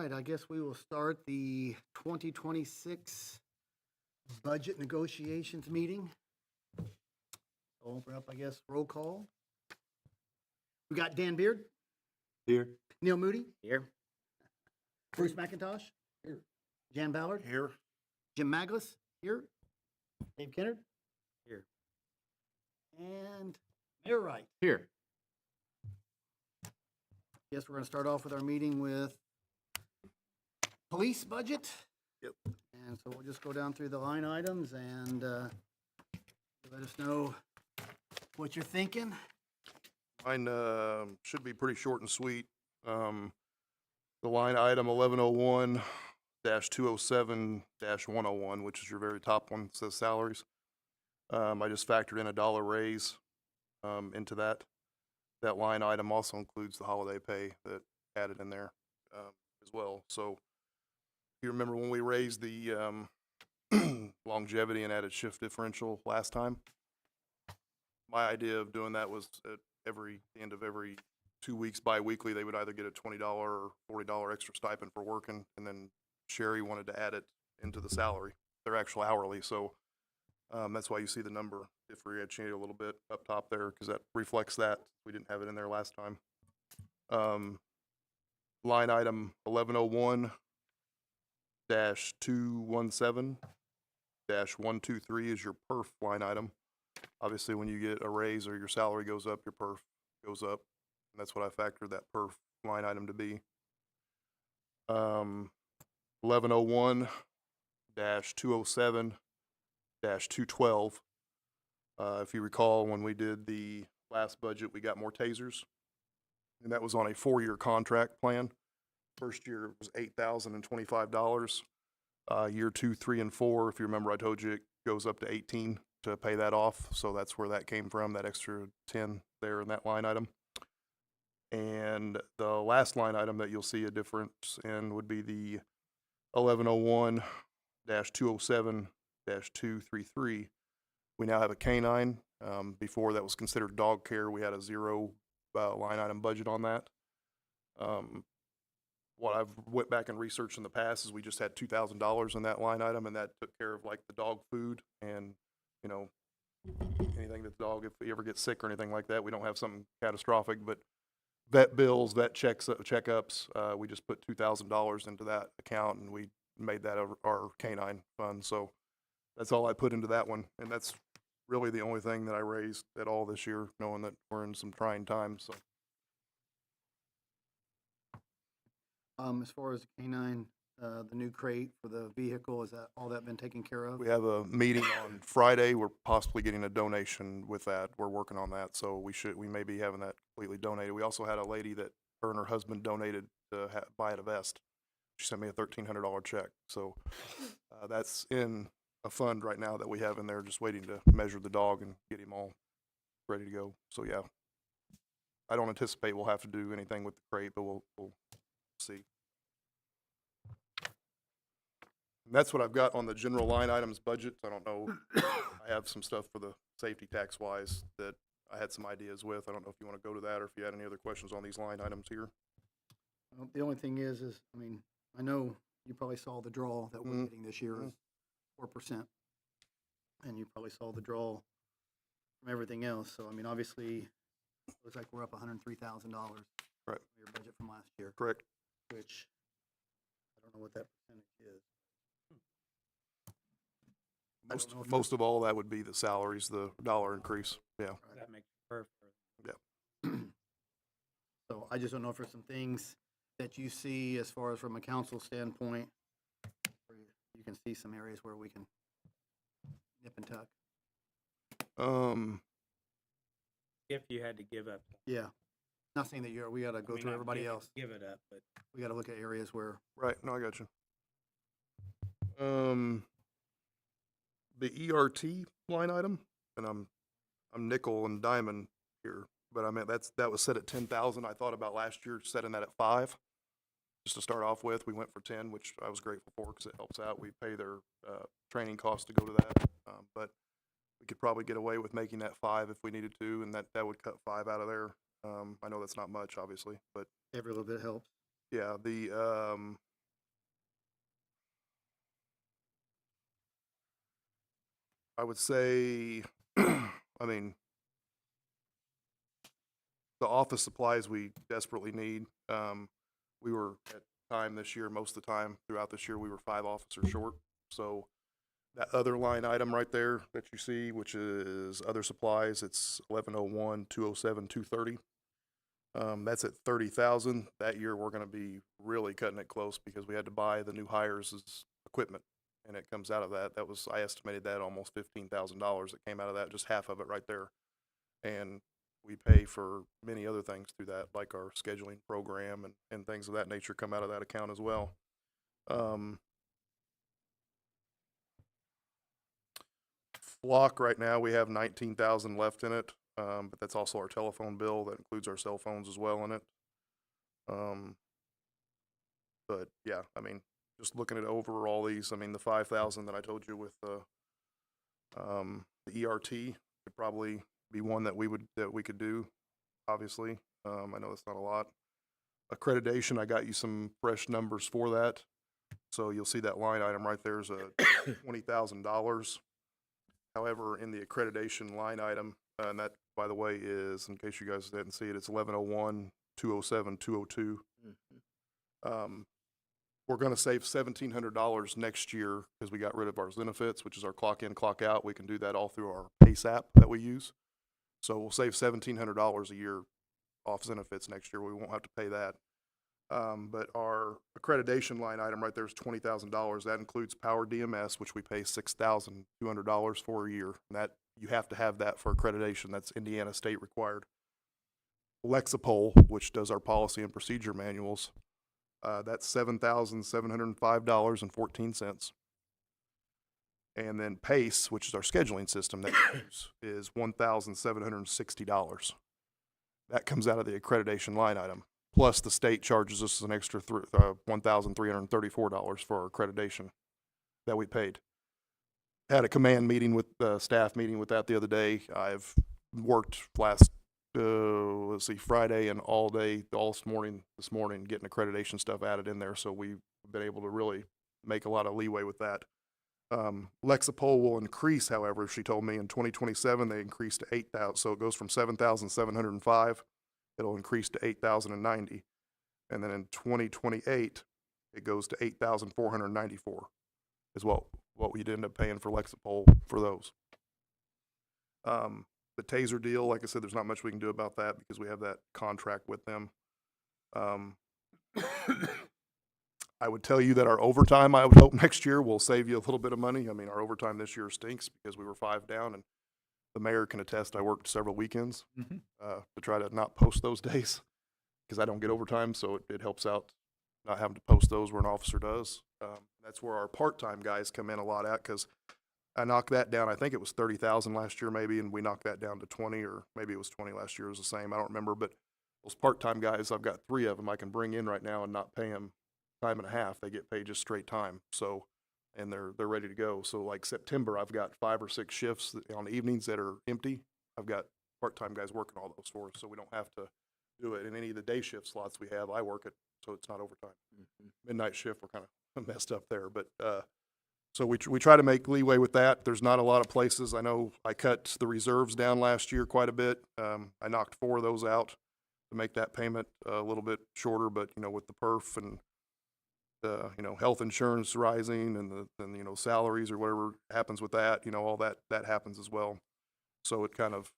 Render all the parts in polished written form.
right, I guess we will start the 2026 budget negotiations meeting. Open up, I guess, roll call. We got Dan Beard, Here. Neil Moody, Here. Bruce McIntosh, Here. Jan Ballard, Here. Jim Maglis, here, Dave Kennard, Here. and Mayor Wright. Here. Guess we're gonna start off with our meeting with police budget. Yep. And so we'll just go down through the line items and let us know what you're thinking. Mine should be pretty short and sweet. The line item 1101-207-101, which is your very top one, says salaries. I just factored in $1 raise into that. That line item also includes the holiday pay that added in there as well. So you remember when we raised the longevity and added shift differential last time? My idea of doing that was at the end of every 2 weeks bi-weekly, they would either get a $20 or $40 extra stipend for working, and then Sherry wanted to add it into the salary, their actual hourly. So that's why you see the number differentiate a little bit up top there, because that reflects that. We didn't have it in there last time. Line item 1101-217-123 is your perf line item. Obviously, when you get a raise or your salary goes up, your perf goes up. And that's what I factored that perf line item to be. 1101-207-212. If you recall, when we did the last budget, we got more tasers. And that was on a 4-year contract plan. First year was $8,025. Year 2, 3, and 4, if you remember, I told you it goes up to 18 to pay that off. So that's where that came from, that extra 10 there in that line item. And the last line item that you'll see a difference in would be the 1101-207-233. We now have a canine. Before that was considered dog care. We had a 0 line item budget on that. What I've went back and researched in the past is we just had $2,000 in that line item, and that took care of like the dog food and, you know, anything that the dog, if he ever gets sick or anything like that, we don't have something catastrophic, but vet bills, vet checkups, we just put $2,000 into that account, and we made that our canine fund. So that's all I put into that one, and that's really the only thing that I raised at all this year, knowing that we're in some trying times. So. As far as the canine, the new crate for the vehicle, is that all that been taken care of? We have a meeting on Friday. We're possibly getting a donation with that. We're working on that, so we may be having that completely donated. We also had a lady that her and her husband donated to buy it a vest. She sent me a $1,300 check. So that's in a fund right now that we have in there, just waiting to measure the dog and get him all ready to go. So yeah, I don't anticipate we'll have to do anything with the crate, but we'll see. And that's what I've got on the general line items budget. I don't know. I have some stuff for the safety tax wise that I had some ideas with. I don't know if you want to go to that or if you had any other questions on these line items here. Well, the only thing is, I mean, I know you probably saw the draw that we're getting this year is 4%. And you probably saw the draw from everything else. So, I mean, obviously, it looks like we're up $103,000. Right. Your budget from last year. Correct. Which, I don't know what that percentage is. Most of all, that would be the salaries, the dollar increase. Yeah. Right. That makes it perfect. Yeah. So I just don't know if there's some things that you see as far as from a council standpoint, where you can see some areas where we can nip and tuck. If you had to give up. Yeah. Not saying that we gotta go through everybody else. Give it up, but. We gotta look at areas where. Right. No, I got you. The ERT line item, and I'm nickel and diamond here, but I mean that was set at 10,000. I thought about last year setting that at 5, just to start off with. We went for 10, which I was grateful for because it helps out. We pay their training costs to go to that, but we could probably get away with making that 5 if we needed to, and that would cut 5 out of there. I know that's not much, obviously, but every little bit helps. yeah, the I would say, I mean, the office supplies we desperately need. We were at time this year, most of the time throughout this year, we were 5 officers short. So that other line item right there that you see, which is other supplies, it's 1101, 207, 230. That's at 30,000. That year we're going to be really cutting it close because we had to buy the new hires' equipment, and it comes out of that. That was, I estimated that almost $15,000 that came out of that, just half of it right there. And we pay for many other things through that, like our scheduling program and things of that nature come out of that account as well. Flock right now, we have 19,000 left in it, but that's also our telephone bill. That includes our cell phones as well in it. But yeah, I mean, just looking at overall these, I mean, the 5,000 that I told you with the ERT could probably be one that we could do. Obviously, I know it's not a lot. Accreditation, I got you some fresh numbers for that, so you'll see that line item right there is a $20,000. However, in the accreditation line item, and that, by the way, is, in case you guys didn't see it, it's 1101, 207, 202. We're going to save $1,700 next year because we got rid of our Zenefits, which is our clock in, clock out. We can do that all through our PACE app that we use. So we'll save $1,700 a year off Zenefits next year. We won't have to pay that. But our accreditation line item right there is $20,000. That includes Power DMS, which we pay $6,200 for a year. And that, you have to have that for accreditation. That's Indiana state required. Lexapol, which does our policy and procedure manuals, that's $7,705.14. And then PACE, which is our scheduling system that we use, is $1,760. That comes out of the accreditation line item. Plus, the state charges us an extra $1,334 for our accreditation that we paid. Had a command meeting with staff meeting with that the other day. I've worked last Friday and all day, this morning, getting accreditation stuff added in there. So we've been able to really make a lot of leeway with that. Lexapol will increase, however, she told me in 2027 they increase to 8,000. So it goes from 7,705. It'll increase to 8,090. And then in 2028, it goes to 8,494 is what we'd end up paying for Lexapol for those. The taser deal, like I said, there's not much we can do about that because we have that contract with them. I would tell you that our overtime, I would hope next year will save you a little bit of money. I mean, our overtime this year stinks because we were 5 down, and the mayor can attest I worked several weekends to try to not post those days because I don't get overtime, so it helps out not having to post those where an officer does. That's where our part-time guys come in a lot at because I knocked that down. I think it was 30,000 last year maybe, and we knocked that down to 20, or maybe it was 20 last year. It was the same. I don't remember, but those part-time guys, I've got 3 of them I can bring in right now and not pay them time and a half. They get paid just straight time. So, and they're ready to go. So like September, I've got 5 or 6 shifts on the evenings that are empty. I've got part-time guys working all those for us, so we don't have to do it. And any of the day shift slots we have, I work it, so it's not overtime. Midnight shift, we're kind of messed up there, but so we try to make leeway with that. There's not a lot of places. I know I cut the reserves down last year quite a bit. I knocked 4 of those out to make that payment a little bit shorter, but with the perf and the health insurance rising and the salaries or whatever happens with that, all that happens as well. So it kind of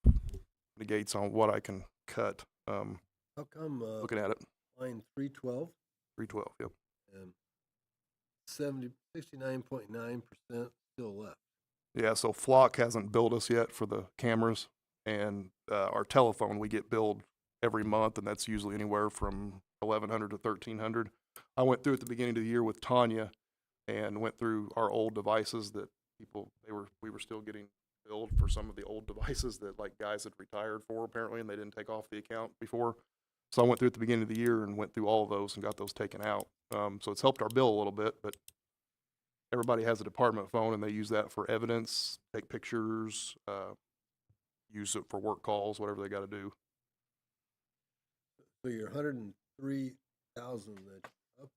negates on what I can cut. How come Looking at it, line 312 yep. and 69.9% still left? Yeah, so Flock hasn't billed us yet for the cameras, and our telephone we get billed every month, and that's usually anywhere from $1,100 to $1,300. I went through at the beginning of the year with Tanya, and went through our old devices that we were still getting billed for some of the old devices that like guys had retired for apparently, and they didn't take off the account before. So I went through at the beginning of the year and went through all of those and got those taken out. So it's helped our bill a little bit, but everybody has a department phone and they use that for evidence, take pictures, use it for work calls, whatever they got to do. So you're 103,000 that's up.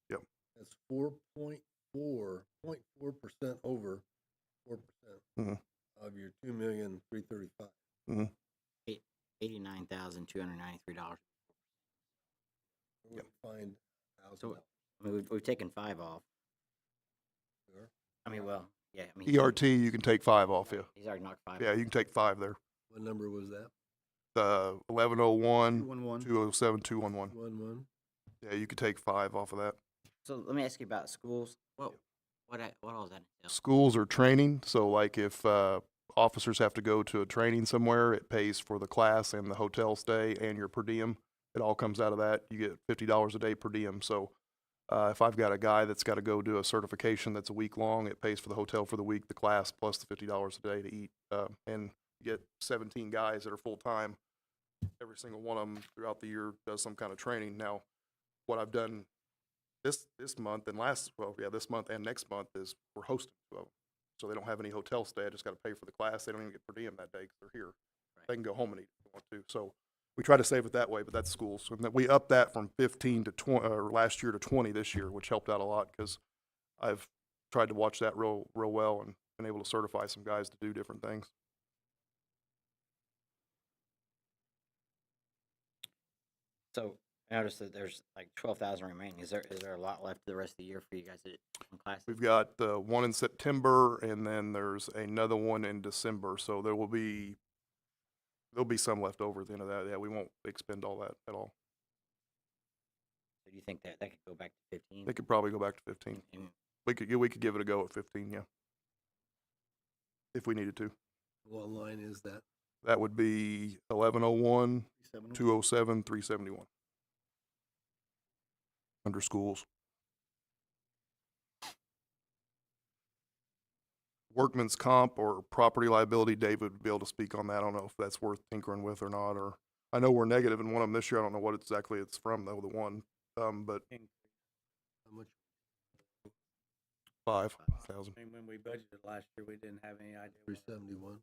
Yep. That's 4.4% over 4% Mhm. of your 2,335,000. Mhm. $89,293. Where would you find So, $1,000? I mean, we've taken 5 off. Sure. I mean, well, yeah, I mean, ERT, you can take 5 off, yeah. he's already knocked 5 Yeah, off. you can take 5 there. What number was that? The 1101, 211. 207, 211. 211? Yeah, you could take 5 off of that. So let me ask you about schools. What all does that entail? Schools are training, so like if officers have to go to a training somewhere, it pays for the class and the hotel stay and your per diem. It all comes out of that. You get $50 a day per diem. So if I've got a guy that's got to go do a certification that's a week long, it pays for the hotel for the week, the class, plus the $50 a day to eat. And you get 17 guys that are full time. Every single one of them throughout the year does some kind of training. Now, what I've done this month and this month and next month is we're hosting 2 of them. So they don't have any hotel stay. I just got to pay for the class. They don't even get per diem that day because they're here. Right. They can go home and eat if they want to. So we try to save it that way, but that's schools. And we upped that from 15 to 20, or last year to 20 this year, which helped out a lot because I've tried to watch that real well and been able to certify some guys to do different things. So I noticed that there's like 12,000 remaining. Is there a lot left the rest of the year for you guys in classes? We've got the one in September, and then there's another one in December. So there'll be some left over at the end of that. Yeah, we won't expend all that at all. So do you think that could go back to 15? They could probably go back to 15. And We could give it a go at 15, yeah, if we needed to. What line is that? That would be 1101, 371. 207, 371 under schools. Workman's comp or property liability, David would be able to speak on that. I don't know if that's worth tinkering with or not. Or I know we're negative in one of them this year. I don't know what exactly it's from though. The one, but How much? 5,000. I mean, when we budgeted last year, we didn't have any idea what 371?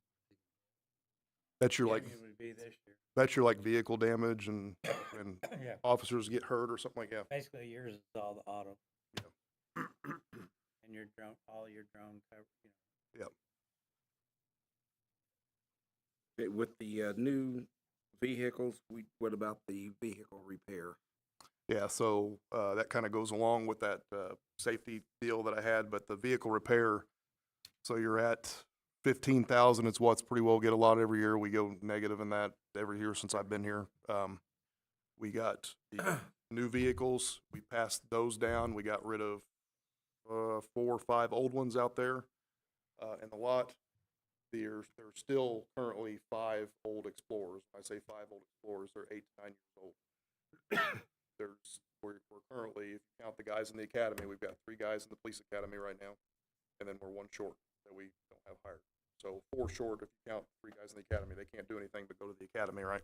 That's your the like premium would be this year. that's your like vehicle damage and Yeah, officers get hurt or something like that. basically yours is all the auto. Yeah. And your drone, all your drone cover, Okay, with the new vehicles, what about the vehicle repair? Yeah, so that kind of goes along with that safety deal that I had, but the vehicle repair, so you're at 15,000. It's what's pretty well get a lot every year. We go negative in that every year since I've been here. We got the new vehicles. We passed those down. We got rid of 4 or 5 old ones out there in the lot. There's still currently 5 old Explorers. When I say 5 old Explorers, they're 8 to 9 years old. We're currently, if you count the guys in the academy, we've got 3 guys in the police academy right now, and then we're 1 short that we don't have hired. So 4 short if you count 3 guys in the academy. They can't do anything but go to the academy, right?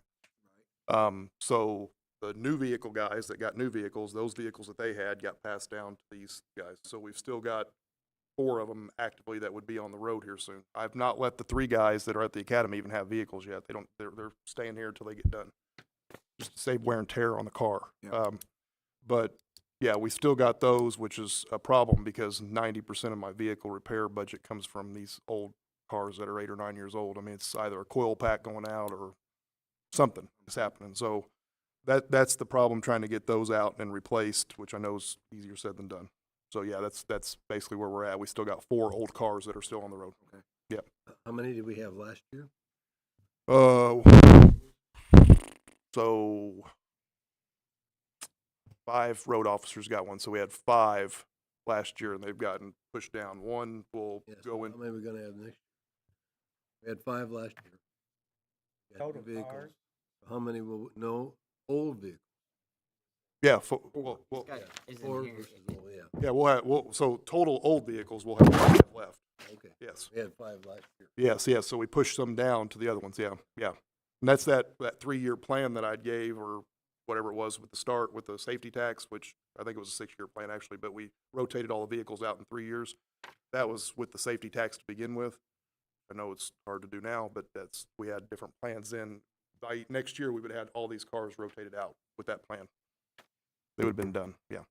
So the new vehicle guys that got new vehicles, those vehicles that they had got passed down to these guys. So we've still got 4 of them actively that would be on the road here soon. I've not let the 3 guys that are at the academy even have vehicles yet. They're staying here until they get done, just to save wear and tear on the car. Yeah. But yeah, we still got those, which is a problem because 90% of my vehicle repair budget comes from these old cars that are 8 or 9 years old. I mean, it's either a coil pack going out or something is happening. So that's the problem, trying to get those out and replaced, which I know is easier said than done. So yeah, that's basically where we're at. We still got 4 old cars that are still on the road. Okay. Yep. How many did we have last year? So 5 road officers got one. So we had 5 last year, and they've gotten pushed down. 1 will Yes. go in. How many are we gonna have next year? We had 5 last year. We got Total new vehicles. cars? How many no old vehicles? Yeah, This guy isn't 4 here. versus old, yeah. yeah, so total old vehicles we'll have 5 left. Okay. Yes. We had 5 last year. Yes. So we pushed some down to the other ones. Yeah. And that's that 3-year plan that I gave, or whatever it was with the start with the safety tax, which I think it was a 6-year plan actually, but we rotated all the vehicles out in 3 years. That was with the safety tax to begin with. I know it's hard to do now, but we had different plans then. By next year, we would have had all these cars rotated out with that plan. They would have been done. Yeah.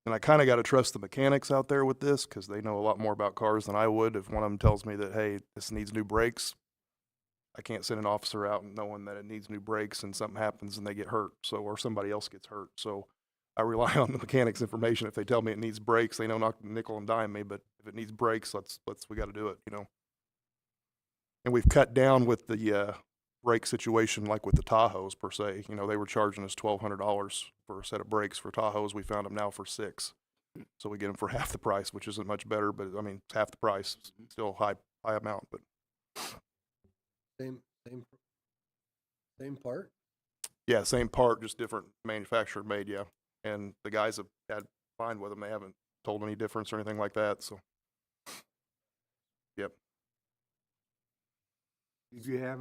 And I kind of got to trust the mechanics out there with this because they know a lot more about cars than I would. If one of them tells me that, hey, this needs new brakes, I can't send an officer out knowing that it needs new brakes and something happens and they get hurt. So, or somebody else gets hurt. So I rely on the mechanics information. If they tell me it needs brakes, they know not to nickel and dime me, but if it needs brakes, we got to do it, you know. And we've cut down with the brake situation, like with the Tahoes per se. You know, they were charging us $1,200 for a set of brakes for Tahoes. We found them now for $6. So we get them for half the price, which isn't much better, but I mean, it's half the price, still high amount, but Same, same part? yeah, same part, just different manufacturer made, yeah. And the guys have had fine with them. They haven't told any difference or anything like that, so. Yep. Did you have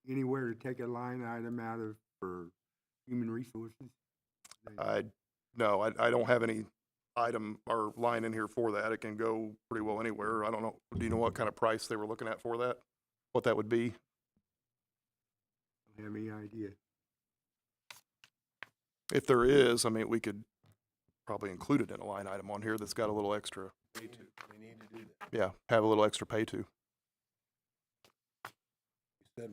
anywhere to take a line item out of for human resources? No, I don't have any item or line in here for that. It can go pretty well anywhere. I don't know. Do you know what kind of price they were looking at for that? What that would be? Don't have any idea. If there is, I mean, we could probably include it in a line item on here that's got a little extra. We need to do that. Yeah, have a little extra pay to. You said,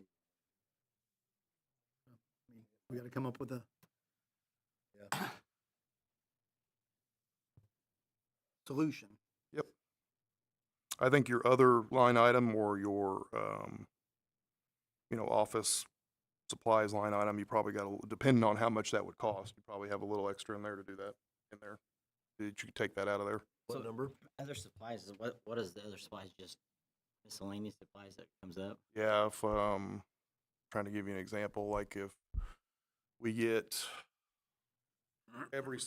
We gotta come up with a yeah, solution. Yep. I think your other line item or your, office supplies line item, you probably got, depending on how much that would cost, you probably have a little extra in there to do that in there. Did you take that out of there? what So- number? Other supplies, what is the other supplies, just miscellaneous supplies that comes up? Yeah, if, trying to give you an example, like if we get every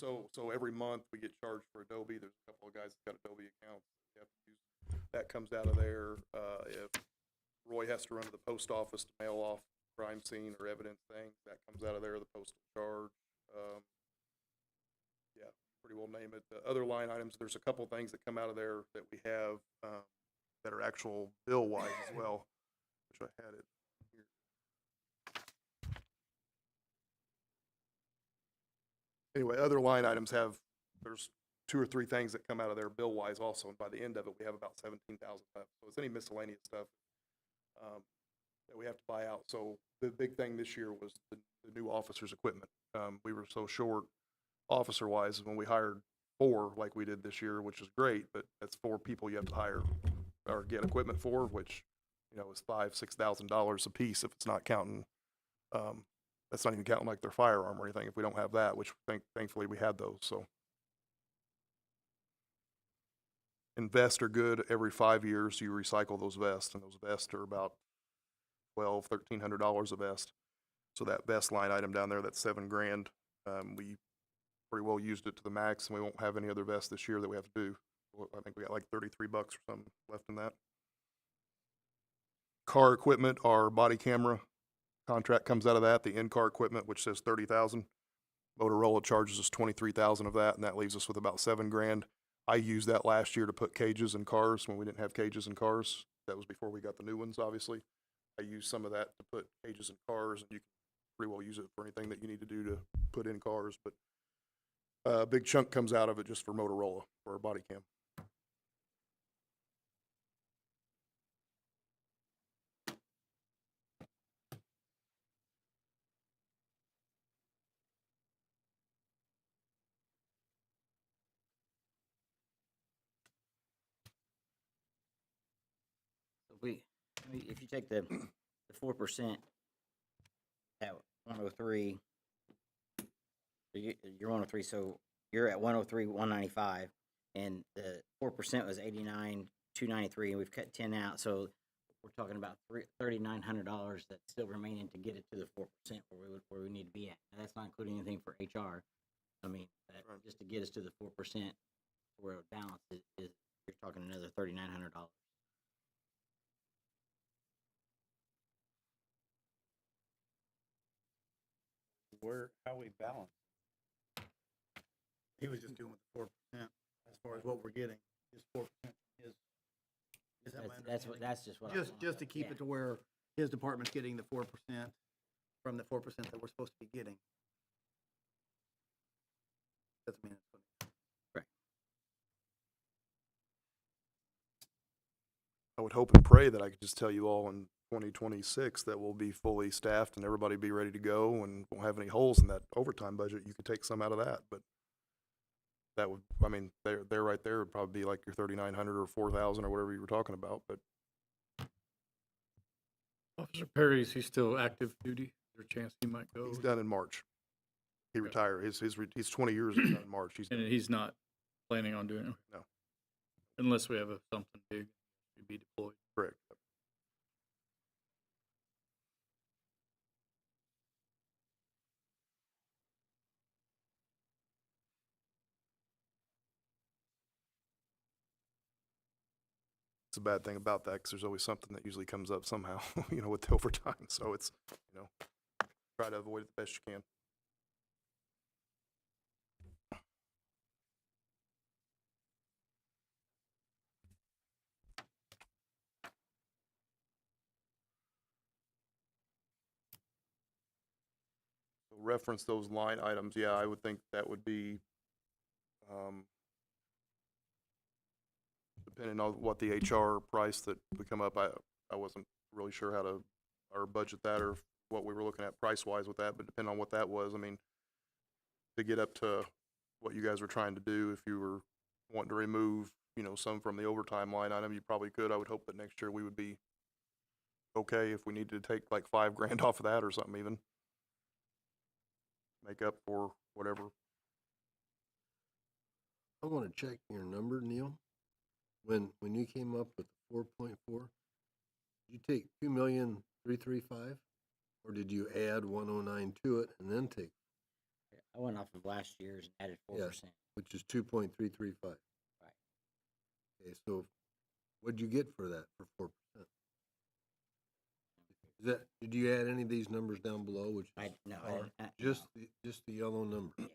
month we get charged for Adobe. There's a couple of guys that got Adobe accounts. We have to use, that comes out of there. If Roy has to run to the post office to mail off crime scene or evidence things, that comes out of there, the postal charge. Yeah, pretty well name it. The other line items, there's a couple things that come out of there that we have that are actual bill-wise as well, which I had it here. Anyway, other line items there's 2 or 3 things that come out of there bill-wise also, and by the end of it, we have about 17,000 left. So it's any miscellaneous stuff that we have to buy out. So the big thing this year was the new officers' equipment. We were so short officer-wise when we hired 4 like we did this year, which is great, but that's 4 people you have to hire or get equipment for, which, is $5,000-$6,000 a piece if it's not counting. That's not even counting like their firearm or anything if we don't have that, which thankfully we had those, so. And vests are good. Every 5 years you recycle those vests, and those vests are about $1,300 a vest. So that vest line item down there, that's $7,000. We pretty well used it to the max, and we won't have any other vests this year that we have to do. I think we got like $33 or something left in that. Car equipment, our body camera contract comes out of that. The in-car equipment, which says $30,000. Motorola charges us $23,000 of that, and that leaves us with about $7,000. I used that last year to put cages in cars when we didn't have cages in cars. That was before we got the new ones, obviously. I used some of that to put cages in cars, and you can pretty well use it for anything that you need to do to put in cars. But a big chunk comes out of it just for Motorola, for our body cam. If you take the 4% at 103, you're 103, so you're at 103, 195, and the 4% was 89,293, and we've cut 10 out, so we're talking about $3,900 that's still remaining to get it to the 4% where we need to be at. And that's not including anything for HR. I mean, just to get us to the 4% where it balances is you're talking another $3,900. How we balance? He was just doing with the 4% as far as what we're getting. Is 4% is that my understanding? That's just what I Just want. to keep Yeah. it to where his department's getting the 4% from the 4% that we're supposed to be getting. Doesn't mean it's gonna I would hope and pray that I could just tell you all in 2026 that we'll be fully staffed and everybody be ready to go and won't have any holes in that overtime budget. You could take some out of that, but that would, I mean, there right there would probably be like your 3,900 or 4,000 or whatever you were talking about, but Officer Perry, is he still active duty? Is there a chance he might go? he's done in March. He Okay. retired. He's 20 years he's done in March. He's And done. he's not planning on doing it? No. Unless we have something big to be deployed. Correct. It's a bad thing about that because there's always something that usually comes up somehow, with the overtime. So it's, try to avoid it the best you can. So reference those line items. Yeah, I would think that would be, depending on what the HR price that would come up. I wasn't really sure how to, or budget that or what we were looking at price-wise with that, but depending on what that was, I mean, to get up to what you guys were trying to do, if you were wanting to remove, some from the overtime line item, you probably could. I would hope that next year we would be okay if we needed to take like $5,000 off of that or something even. Make up for whatever. I wanna check your number, Neil. When you came up with 4.4, did you take 2,335,000? Or did you add 109 to it and then take, I went off of last year's and added 4%. which is 2.335? Right. Okay, so what'd you get for that, for 4%? Is that, did you add any of these numbers down below, which I, is no, I are didn't, just the yellow number? yeah.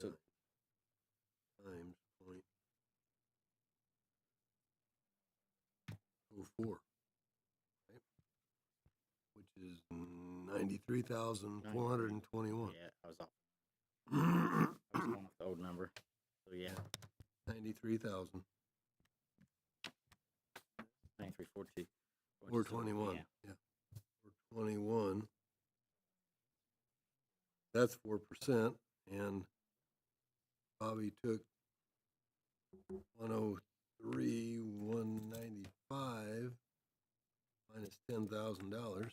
So- Times 0.04, right? Which is 93,421. Yeah, I was off. I was going with the old number. So yeah, 93,000. 9342. 421, Yeah. yeah. 421. That's 4%, and Bobby took 103, 195 minus $10,000.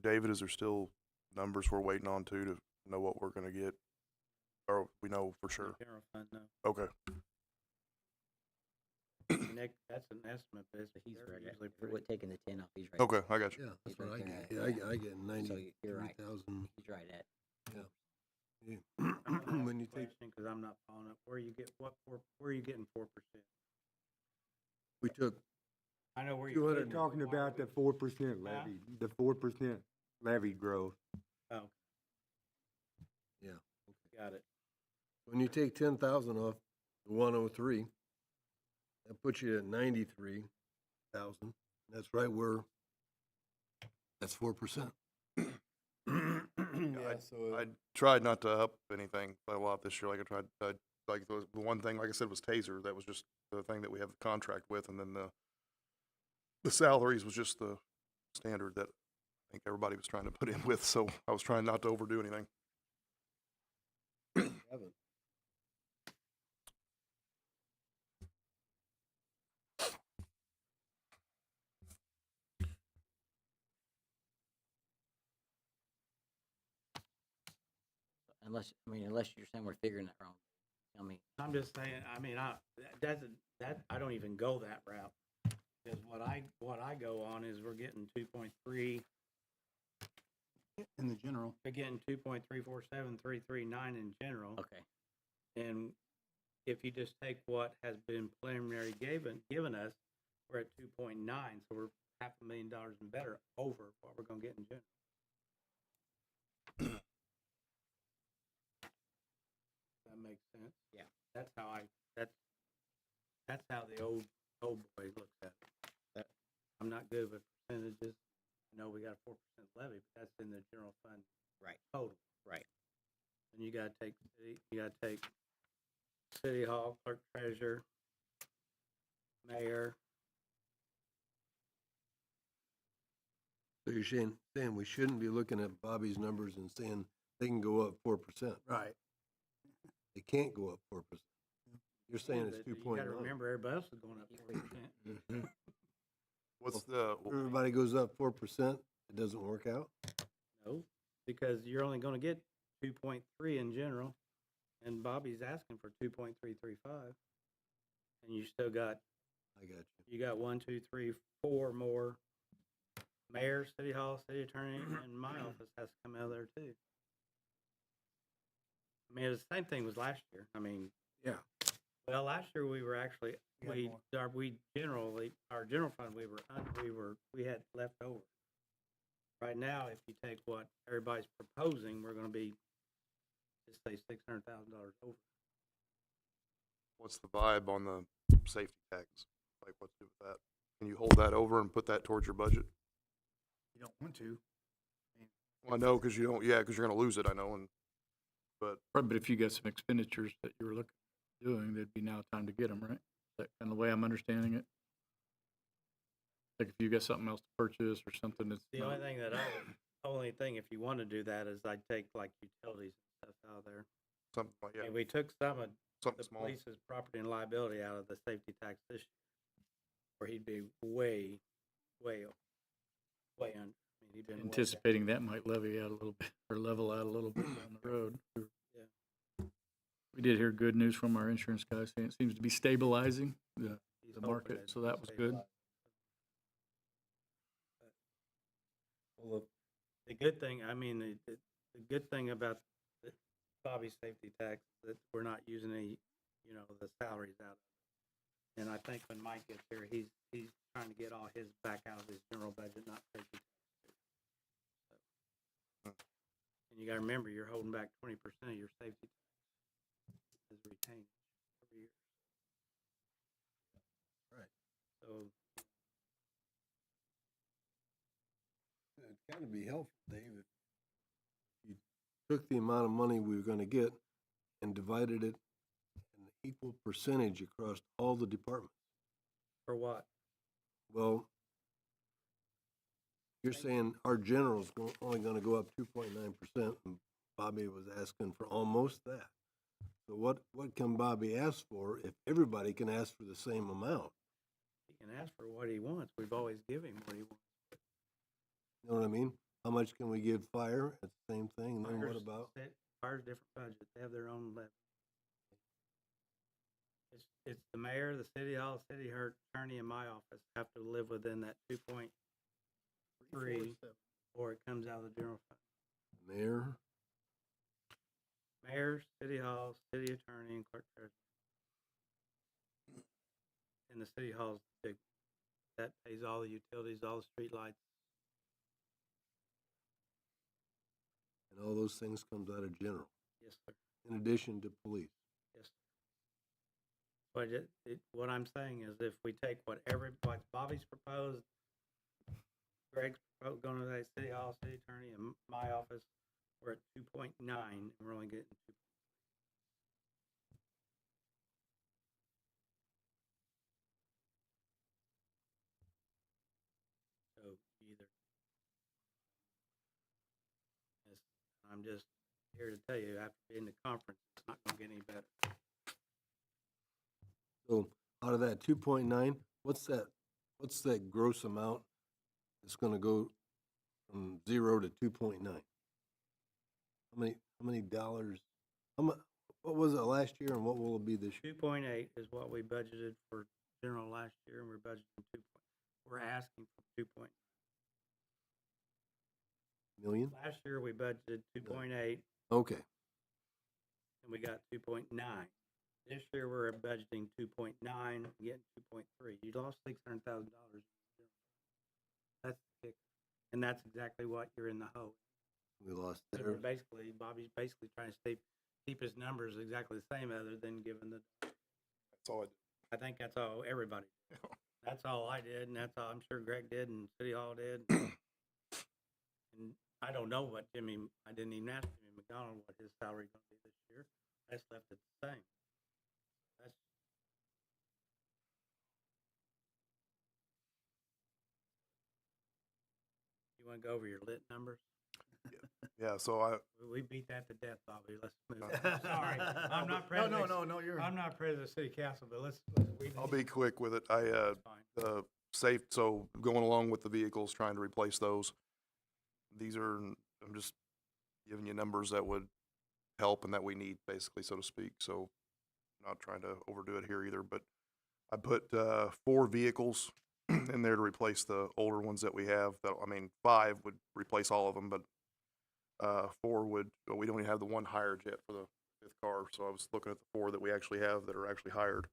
David, is there still numbers we're waiting on to know what we're gonna get? Or we know for sure? General fund, no. Okay. Nick, that's an estimate, but He's they're right at, usually if we're pretty. taking the 10 off, he's right. Okay, I got you. Yeah, that's He's what I right get. there, Yeah, I get So you're right. 93,000. He's right at. When you take, Because I'm not following up, where you get, where are you getting 4%? we took, I know where You you're were getting it. talking about the 4% Huh? levy, the 4% levy growth. Oh, yeah, got it. when you take 10,000 off the 103, that puts you at 93,000. That's right where, that's 4%. Yeah, I tried not to up anything by a lot this year. Like I tried, like the one thing, like I said, was Taser. That was just the thing that we have the contract with, and then the salaries was just the standard that I think everybody was trying to put in with. So I was trying not to overdo anything. Unless you're saying we're figuring that wrong. Tell me. I'm just saying, I don't even go that route. Because what I go on is we're getting 2.3, In the general, we're getting 2.347339 in general. Okay. And if you just take what has been preliminary given us, we're at 2.9, so we're $500,000 and better over what we're gonna get in general. That makes sense? Yeah. That's how the old old boy looks at it. I'm not good with percentages. I know we got a 4% levy, but that's in the general fund Right, total. right. And you gotta take city hall, clerk, treasurer, mayor. So you're saying we shouldn't be looking at Bobby's numbers and saying they can go up 4%. Right. They can't go up 4%. You're saying it's But 2.9. You gotta remember, everybody else is going up 4%. What's the, Everybody goes up 4%, it doesn't work out? No, because you're only gonna get 2.3 in general, and Bobby's asking for 2.335. And you still got, I got you. you got 1, 2, 3, 4 more. Mayor, city hall, city attorney, and my office has to come out of there too. I mean, it's the same thing was last year. I mean, Yeah. well, last year we were actually, You had more. our general fund, we had left over. Right now, if you take what everybody's proposing, we're gonna be, just say $600,000 over. what's the vibe on the safety tax? Like, what's good with that? Can you hold that over and put that towards your budget? You don't want to. Well, I know, cause you don't, yeah, cause you're gonna lose it, I know, but Right, but if you got some expenditures that you were looking at doing, that'd be now time to get them, right? Is that kind of the way I'm understanding it? Like if you got something else to purchase or something that's The only thing only thing, if you want to do that, is I'd take like utilities and stuff out of there. something like, yeah, And we took some of something the small. police's property and liability out of the safety tax this year, where he'd be way under. I mean, he'd been way down. anticipating that might levy out a little bit or level out a little bit down the road. Yeah. We did hear good news from our insurance guy saying it seems to be stabilizing the He's the hoping market, it so that was good. stabilizes. Well, the good thing, I mean, the good thing about the Bobby's safety tax, that we're not using any, the salaries out of it. And I think when Mike gets here, he's trying to get all his back out of his general budget, not safety tax. So. And you gotta remember, you're holding back 20% of your safety tax is retained every year. Right. So, It'd kind of be helpful, Dave, if you took the amount of money we were gonna get and divided it in an equal percentage across all the departments. for what? Well, you're saying our general's only gonna go up 2.9%, and Bobby was asking for almost that. So what can Bobby ask for if everybody can ask for the same amount? He can ask for what he wants. We've always given him what he wants. You know what I mean? How much can we give fire at the same thing, and then what about? Fire's different budget. They have their own levy. It's the mayor, the city hall, city attorney, and my office have to live within that 2.3, or it comes out of the general fund. Mayor, Mayor, city hall, city attorney, and clerk treasurer. And the city hall's big. That pays all the utilities, all the street lights. and all those things comes out of general, Yes, sir. in addition to police. Yes. But what I'm saying is, if we take what Bobby's proposed, Greg's going to the city hall, city attorney, and my office, we're at 2.9, and we're only getting 2. So either. I'm just here to tell you, after being in the conference, it's not going to get any better. So out of that 2.9, what's that gross amount that's gonna go from 0 to 2.9? How many dollars, what was it last year and what will it be this year? 2.8 is what we budgeted for general last year, and we're budgeting 2. We're asking for 2. Million? Last year we budgeted 2.8, Okay, and we got 2.9. This year we're budgeting 2.9, getting 2.3. You lost $600,000. That's the kicker, and that's exactly what you're in the hole. we lost So there. Bobby's basically trying to keep his numbers exactly the same, other than giving the. That's all I did. I think that's all everybody did. That's all I did, and that's all I'm sure Greg did, and City Hall did. And I don't know what I didn't even ask Jimmy McDonald what his salary gonna be this year. I just left it the same. That's, you wanna go over your lit numbers? Yeah, so We beat that to death, Bobby. Let's move Okay. on. Sorry, I'm not No, president. no, you're. I'm not president of city council, but let's I'll be quick with it. That's fine. So going along with the vehicles, trying to replace those. These are, I'm just giving you numbers that would help and that we need, basically, so to speak. So not trying to overdo it here either, but I put 4 vehicles in there to replace the older ones that we have. That, I mean, 5 would replace all of them, but 4 would, well, we don't even have the one hired yet for the 5th car. So I was looking at the 4 that we actually have that are actually hired.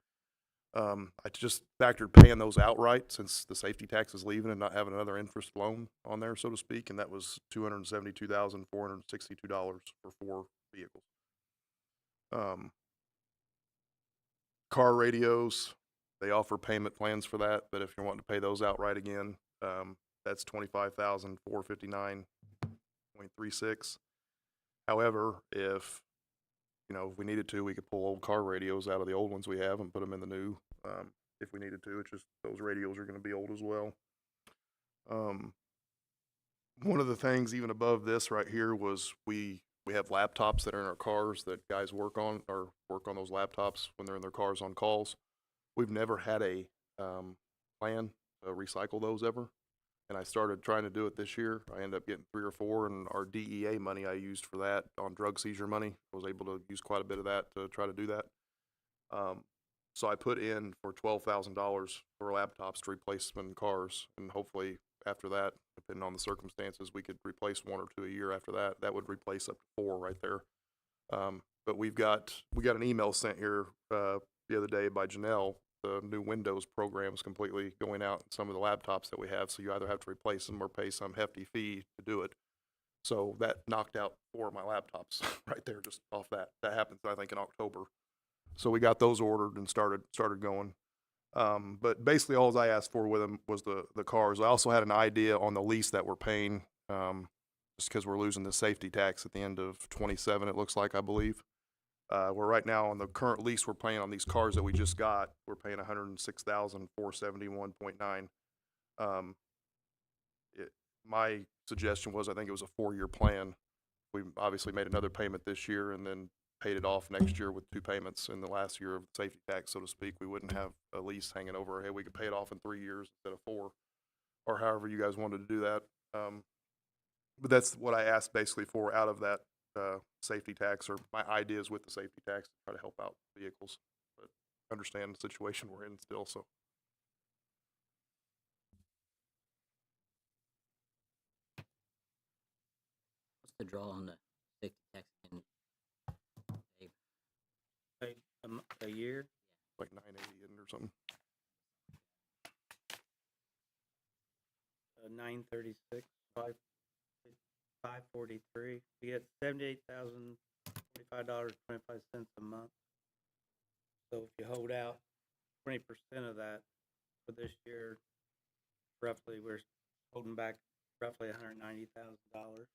I just factored paying those outright since the safety tax is leaving and not having another interest loan on there, so to speak, and that was $272,462 for 4 vehicles. Car radios, they offer payment plans for that, but if you're wanting to pay those outright again, that's $25,459.36. However, if we needed to, we could pull old car radios out of the old ones we have and put them in the new, if we needed to. It's just those radios are going to be old as well. One of the things even above this right here was we have laptops that are in our cars that guys work on those laptops when they're in their cars on calls. We've never had a plan to recycle those ever. And I started trying to do it this year. I ended up getting 3 or 4, and our DEA money I used for that on drug seizure money. I was able to use quite a bit of that to try to do that. So I put in for $12,000 for laptops to replace them in cars, and hopefully after that, depending on the circumstances, we could replace 1 or 2 a year after that. That would replace up to 4 right there. But we got an email sent here the other day by Janelle. The new Windows program is completely going out in some of the laptops that we have, so you either have to replace them or pay some hefty fee to do it. So that knocked out 4 of my laptops right there just off that. That happened, I think, in October. So we got those ordered and started going. But basically all I asked for with them was the cars. I also had an idea on the lease that we're paying, just because we're losing the safety tax at the end of 27, it looks like, I believe. We're right now on the current lease we're paying on these cars that we just got, we're paying $106,471.9. My suggestion was, I think it was a 4-year plan. We obviously made another payment this year and then paid it off next year with 2 payments in the last year of safety tax, so to speak. We wouldn't have a lease hanging over our head. We could pay it off in 3 years instead of 4, or however you guys wanted to do that. But that's what I asked basically for out of that safety tax, or my ideas with the safety tax to try to help out vehicles, but understand the situation we're in still. So What's the draw on the safety tax again? Dave? A year. like 980 or something. 936, 543. We get $78,025.25 a month. So if you hold out 20% of that for this year, roughly we're holding back roughly $190,000 out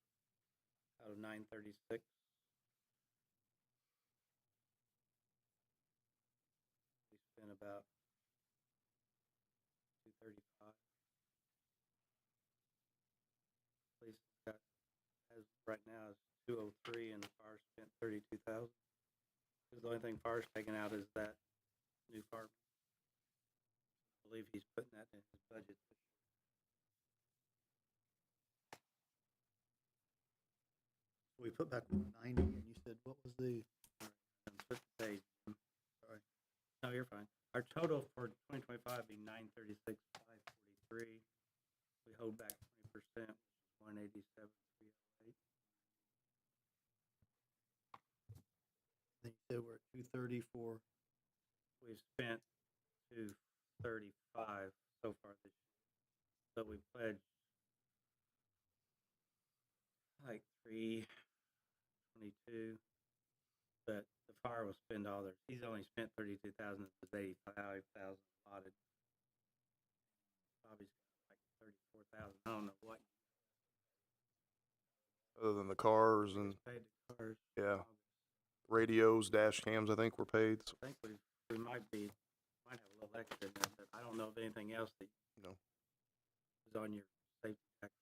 of 936. We spent about 235. Police got, as right now, is 203, and the fire spent 32,000. Because the only thing fire's taking out is that new fire. I believe he's putting that in his budget this year. We put back 90, and you said, what was the? Flip the page. Sorry. No, you're fine. Our total for 2025 would be 936,543. We hold back 20%, which is 187,308. Then you said we're at 234. We've spent 235 so far this year. So we pledged like 322, but the fire will spend all their, he's only spent 32,000 of his 85,000 allotted. Bobby's got like 34,000, I don't know what. Other than the cars and, He's paid the cars. yeah, radios, dash cams, I think were paid, so, I think we might have a little extra in there, but I don't know of anything else that you know. is on your safety tax.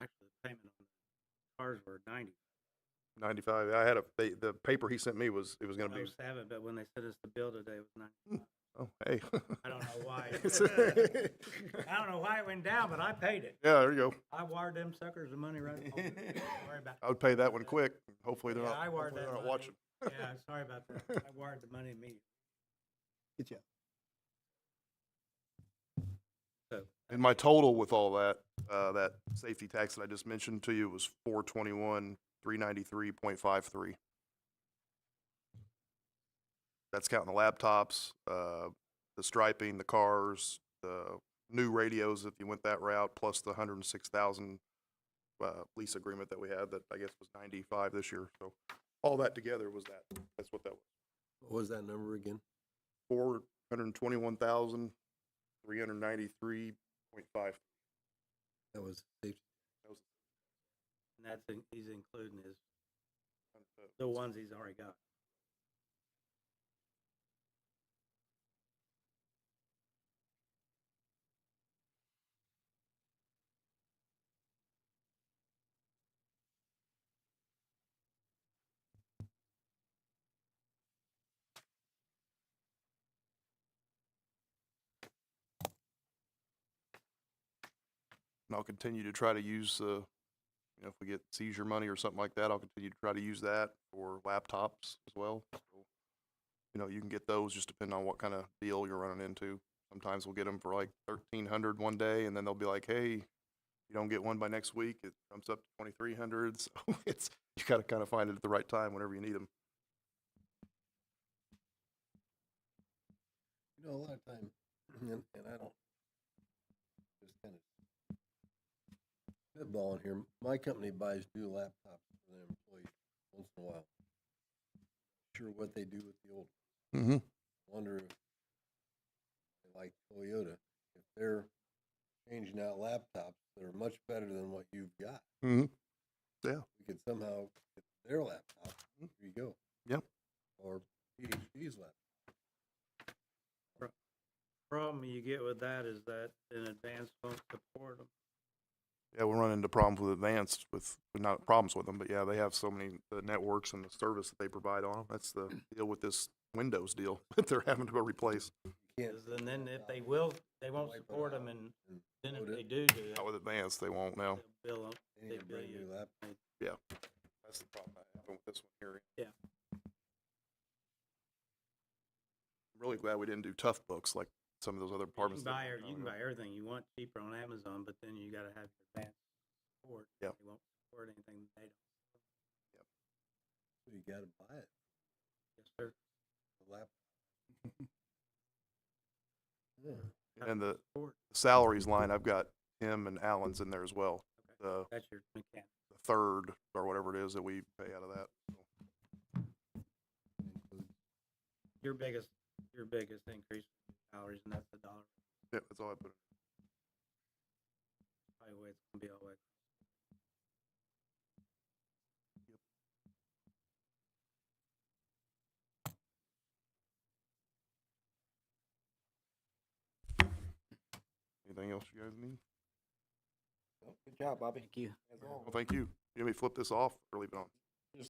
Actually, the payment on the cars were 90. 95. I had the paper he sent me was, it was gonna be, 07, but when they sent us the bill today, it was 90. oh, hey. I don't know why. I don't know why it went down, but I paid it. Yeah, there you go. I wired them suckers the money right. Don't worry about I would pay that one quick. Hopefully they're Yeah, not, I wired hopefully that they're not money. watching. Yeah, sorry about that. I wired the money immediately. Good job. So, And my total with all that, that safety tax that I just mentioned to you was 421, 393.53. That's counting the laptops, the striping, the cars, the new radios if you went that route, plus the 106,000 lease agreement that we had that I guess was 95 this year. So all that together was that. That's what that was. What was that number again? 421,393.5. That was safety. That was and he's including the ones he's already got. and I'll continue to try to use, you know, if we get seizure money or something like that, I'll continue to try to use that for laptops as well. So, you know, you can get those just depending on what kind of deal you're running into. Sometimes we'll get them for like 1,300 one day, and then they'll be like, hey, you don't get one by next week, it jumps up to 2,300. So it's, you got to kind of find it at the right time whenever you need them. You know, a lot of time, and I don't, just kind of spitballing here, my company buys new laptops for their employees once in a while. Sure what they do with the old. Mm-hmm. Wonder if, like Toyota, if they're changing out laptops that are much better than what you've got. Mm-hmm. Yeah. We could somehow get their laptop. Here you go. Yep. Or PhD's laptop. Problem you get with that is that in advance won't support them. Yeah, we'll run into problems with Advanced, with not problems with them, but yeah, they have so many, the networks and the service that they provide on them. That's the deal with this Windows deal that they're having to replace. You can't. And then if they won't Wipe it support them, out and and then if load it. they do Not with Advanced, they won't now. they'll bill them. They They need a bill brand you. new laptop. Yeah, that's the problem I have with this one here. Yeah. I'm really glad we didn't do tough books like some of those other You departments. can that- buy everything you want cheaper on Amazon, but then you gotta have your advanced support. Yeah. They won't support anything that they don't. So you gotta buy it, Yes, sir. the laptop. Yeah. And the Support. salaries line, I've got Tim and Alan's in there as well. The That's your mechanic. third or whatever it is that we pay out of that. So, Includes Your biggest increase in salaries, and that's the dollar. yeah, that's all I put in. Probably the way it's gonna be all the way. Anything else you guys need? Good job, Bobby. Thank you. Well, thank you. You want me to flip this off or leave it on?